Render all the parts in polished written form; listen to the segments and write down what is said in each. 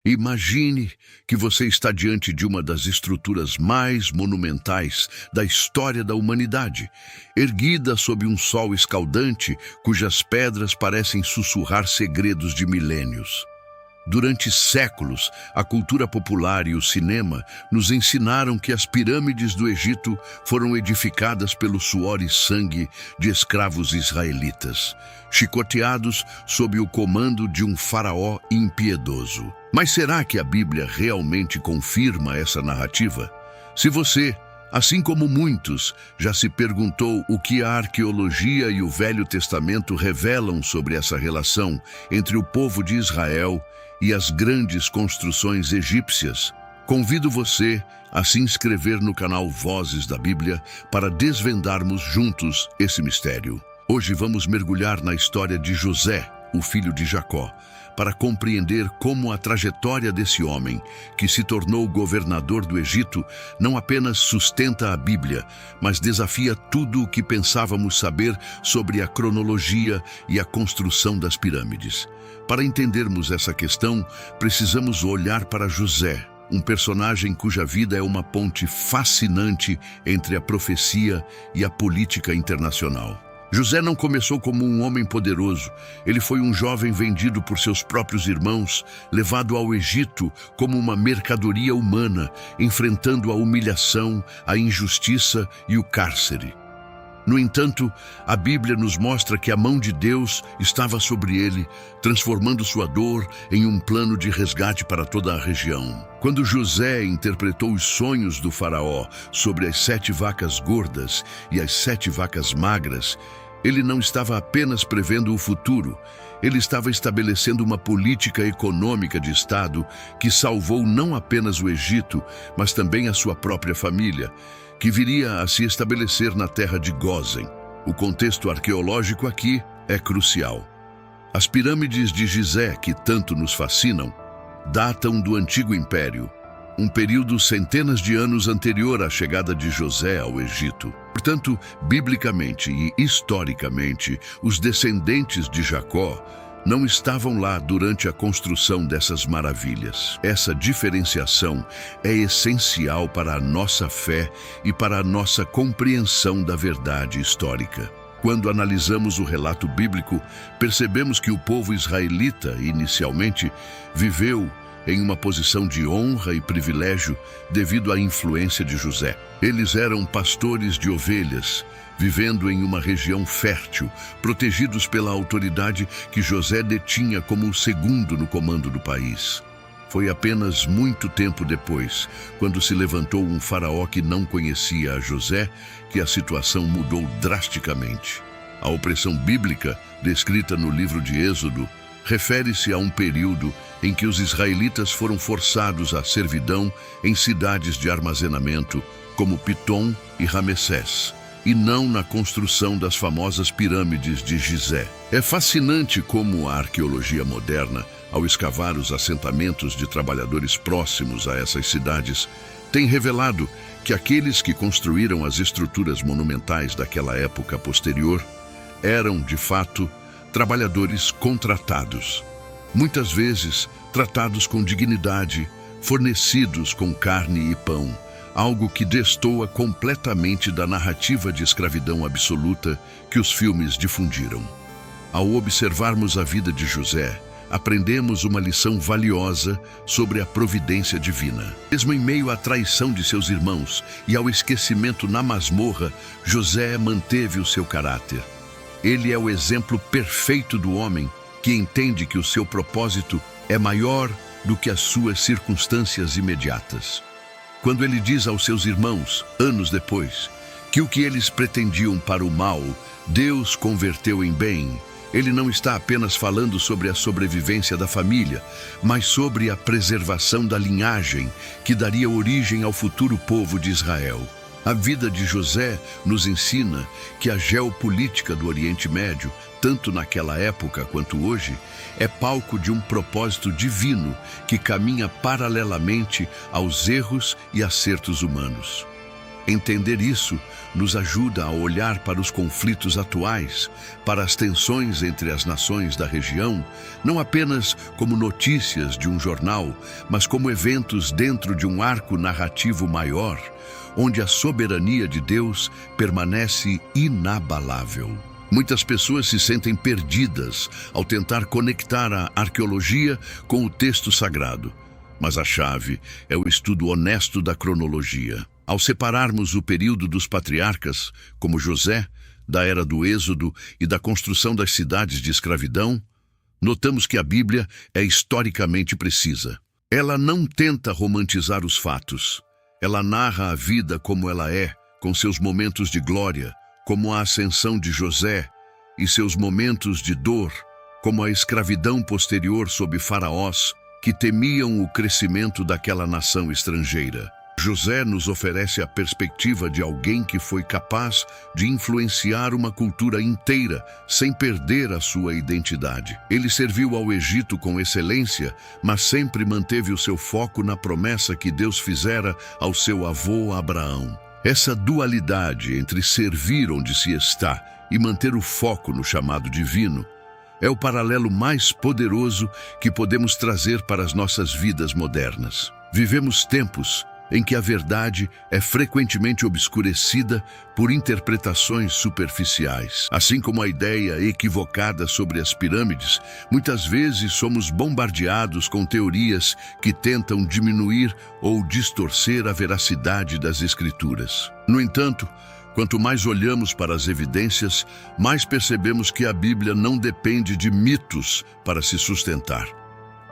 Imagine que você está diante de uma das estruturas mais monumentais da história da humanidade, erguida sob um sol escaldante cujas pedras parecem sussurrar segredos de milênios. Durante séculos, a cultura popular e o cinema nos ensinaram que as pirâmides do Egito foram edificadas pelo suor e sangue de escravos israelitas, chicoteados sob o comando de um faraó impiedoso. Mas será que a Bíblia realmente confirma essa narrativa? Se você, assim como muitos, já se perguntou o que a arqueologia e o Velho Testamento revelam sobre essa relação entre o povo de Israel e as grandes construções egípcias, convido você a se inscrever no canal Vozes da Bíblia para desvendarmos juntos esse mistério. Hoje vamos mergulhar na história de José, o filho de Jacó, para compreender como a trajetória desse homem, que se tornou governador do Egito, não apenas sustenta a Bíblia, mas desafia tudo o que pensávamos saber sobre a cronologia e a construção das pirâmides. Para entendermos essa questão, precisamos olhar para José, um personagem cuja vida é uma ponte fascinante entre a profecia e a política internacional. José não começou como um homem poderoso. Ele foi um jovem vendido por seus próprios irmãos, levado ao Egito como uma mercadoria humana, enfrentando a humilhação, a injustiça e o cárcere. No entanto, a Bíblia nos mostra que a mão de Deus estava sobre ele, transformando sua dor em um plano de resgate para toda a região. Quando José interpretou os sonhos do faraó sobre as 7 vacas gordas e as 7 vacas magras, ele não estava apenas prevendo o futuro, ele estava estabelecendo uma política econômica de Estado que salvou não apenas o Egito, mas também a sua própria família, que viria a se estabelecer na terra de Gósen. O contexto arqueológico aqui é crucial. As pirâmides de Gizé, que tanto nos fascinam, datam do Antigo Império, um período centenas de anos anterior à chegada de José ao Egito. Portanto, biblicamente e historicamente, os descendentes de Jacó não estavam lá durante a construção dessas maravilhas. Essa diferenciação é essencial para a nossa fé e para a nossa compreensão da verdade histórica. Quando analisamos o relato bíblico, percebemos que o povo israelita, inicialmente, viveu em uma posição de honra e privilégio devido à influência de José. Eles eram pastores de ovelhas, vivendo em uma região fértil, protegidos pela autoridade que José detinha como o segundo no comando do país. Foi apenas muito tempo depois, quando se levantou um faraó que não conhecia a José, que a situação mudou drasticamente. A opressão bíblica, descrita no livro de Êxodo, refere-se a um período em que os israelitas foram forçados à servidão em cidades de armazenamento, como Pitom e Ramessés, e não na construção das famosas pirâmides de Gizé. É fascinante como a arqueologia moderna, ao escavar os assentamentos de trabalhadores próximos a essas cidades, tem revelado que aqueles que construíram as estruturas monumentais daquela época posterior eram, de fato, trabalhadores contratados, muitas vezes tratados com dignidade, fornecidos com carne e pão, algo que destoa completamente da narrativa de escravidão absoluta que os filmes difundiram. Ao observarmos a vida de José, aprendemos uma lição valiosa sobre a providência divina. Mesmo em meio à traição de seus irmãos e ao esquecimento na masmorra, José manteve o seu caráter. Ele é o exemplo perfeito do homem que entende que o seu propósito é maior do que as suas circunstâncias imediatas. Quando ele diz aos seus irmãos, anos depois, que o que eles pretendiam para o mal, Deus converteu em bem, ele não está apenas falando sobre a sobrevivência da família, mas sobre a preservação da linhagem que daria origem ao futuro povo de Israel. A vida de José nos ensina que a geopolítica do Oriente Médio, tanto naquela época quanto hoje, é palco de um propósito divino que caminha paralelamente aos erros e acertos humanos. Entender isso nos ajuda a olhar para os conflitos atuais, para as tensões entre as nações da região, não apenas como notícias de um jornal, mas como eventos dentro de um arco narrativo maior, onde a soberania de Deus permanece inabalável. Muitas pessoas se sentem perdidas ao tentar conectar a arqueologia com o texto sagrado, mas a chave é o estudo honesto da cronologia. Ao separarmos o período dos patriarcas, como José, da era do Êxodo e da construção das cidades de escravidão, notamos que a Bíblia é historicamente precisa. Ela não tenta romantizar os fatos. Ela narra a vida como ela é, com seus momentos de glória, como a ascensão de José, e seus momentos de dor, como a escravidão posterior sob faraós, que temiam o crescimento daquela nação estrangeira. José nos oferece a perspectiva de alguém que foi capaz de influenciar uma cultura inteira sem perder a sua identidade. Ele serviu ao Egito com excelência, mas sempre manteve o seu foco na promessa que Deus fizera ao seu avô Abraão. Essa dualidade entre servir onde se está e manter o foco no chamado divino é o paralelo mais poderoso que podemos trazer para as nossas vidas modernas. Vivemos tempos em que a verdade é frequentemente obscurecida por interpretações superficiais. Assim como a ideia equivocada sobre as pirâmides, muitas vezes somos bombardeados com teorias que tentam diminuir ou distorcer a veracidade das Escrituras. No entanto, quanto mais olhamos para as evidências, mais percebemos que a Bíblia não depende de mitos para se sustentar.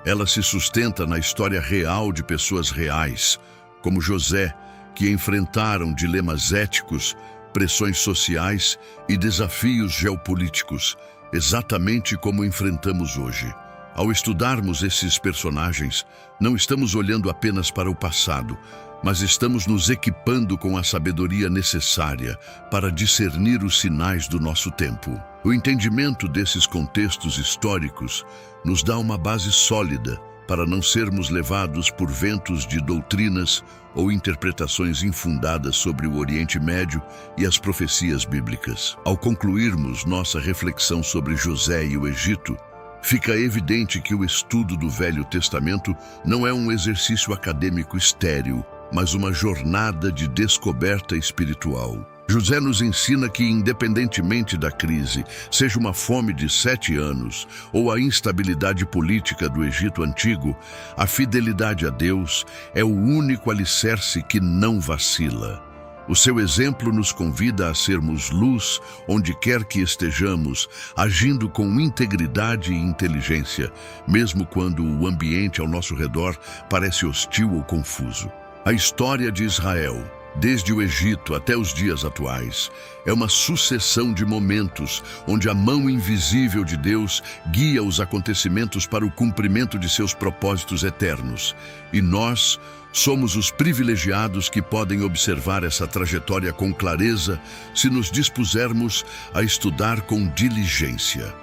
Ela se sustenta na história real de pessoas reais, como José, que enfrentaram dilemas éticos, pressões sociais e desafios geopolíticos, exatamente como enfrentamos hoje. Ao estudarmos esses personagens, não estamos olhando apenas para o passado, mas estamos nos equipando com a sabedoria necessária para discernir os sinais do nosso tempo. O entendimento desses contextos históricos nos dá uma base sólida para não sermos levados por ventos de doutrinas ou interpretações infundadas sobre o Oriente Médio e as profecias bíblicas. Ao concluirmos nossa reflexão sobre José e o Egito, fica evidente que o estudo do Velho Testamento não é um exercício acadêmico estéril, mas uma jornada de descoberta espiritual. José nos ensina que, independentemente da crise, seja uma fome de 7 anos ou a instabilidade política do Egito Antigo, a fidelidade a Deus é o único alicerce que não vacila. O seu exemplo nos convida a sermos luz onde quer que estejamos, agindo com integridade e inteligência, mesmo quando o ambiente ao nosso redor parece hostil ou confuso. A história de Israel, desde o Egito até os dias atuais, é uma sucessão de momentos onde a mão invisível de Deus guia os acontecimentos para o cumprimento de seus propósitos eternos. E nós somos os privilegiados que podem observar essa trajetória com clareza se nos dispusermos a estudar com diligência.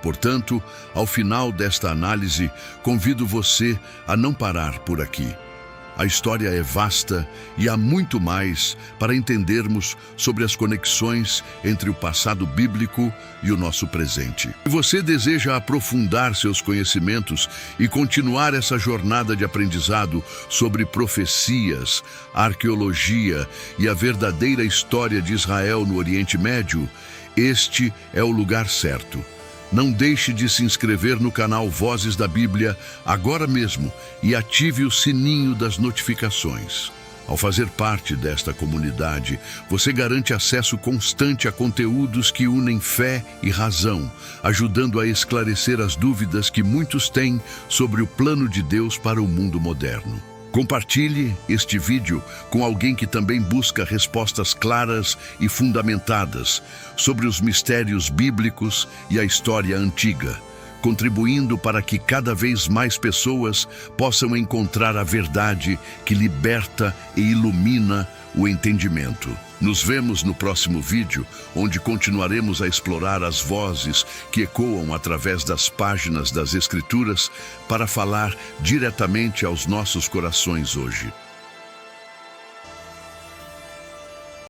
Portanto, ao final desta análise, convido você a não parar por aqui. A história é vasta e há muito mais para entendermos sobre as conexões entre o passado bíblico e o nosso presente. Se você deseja aprofundar seus conhecimentos e continuar essa jornada de aprendizado sobre profecias, arqueologia e a verdadeira história de Israel no Oriente Médio, este é o lugar certo. Não deixe de se inscrever no canal Vozes da Bíblia agora mesmo e ative o sininho das notificações. Ao fazer parte desta comunidade, você garante acesso constante a conteúdos que unem fé e razão, ajudando a esclarecer as dúvidas que muitos têm sobre o plano de Deus para o mundo moderno. Compartilhe este vídeo com alguém que também busca respostas claras e fundamentadas sobre os mistérios bíblicos e a história antiga, contribuindo para que cada vez mais pessoas possam encontrar a verdade que liberta e ilumina o entendimento. Nos vemos no próximo vídeo, onde continuaremos a explorar as vozes que ecoam através das páginas das Escrituras para falar diretamente aos nossos corações hoje.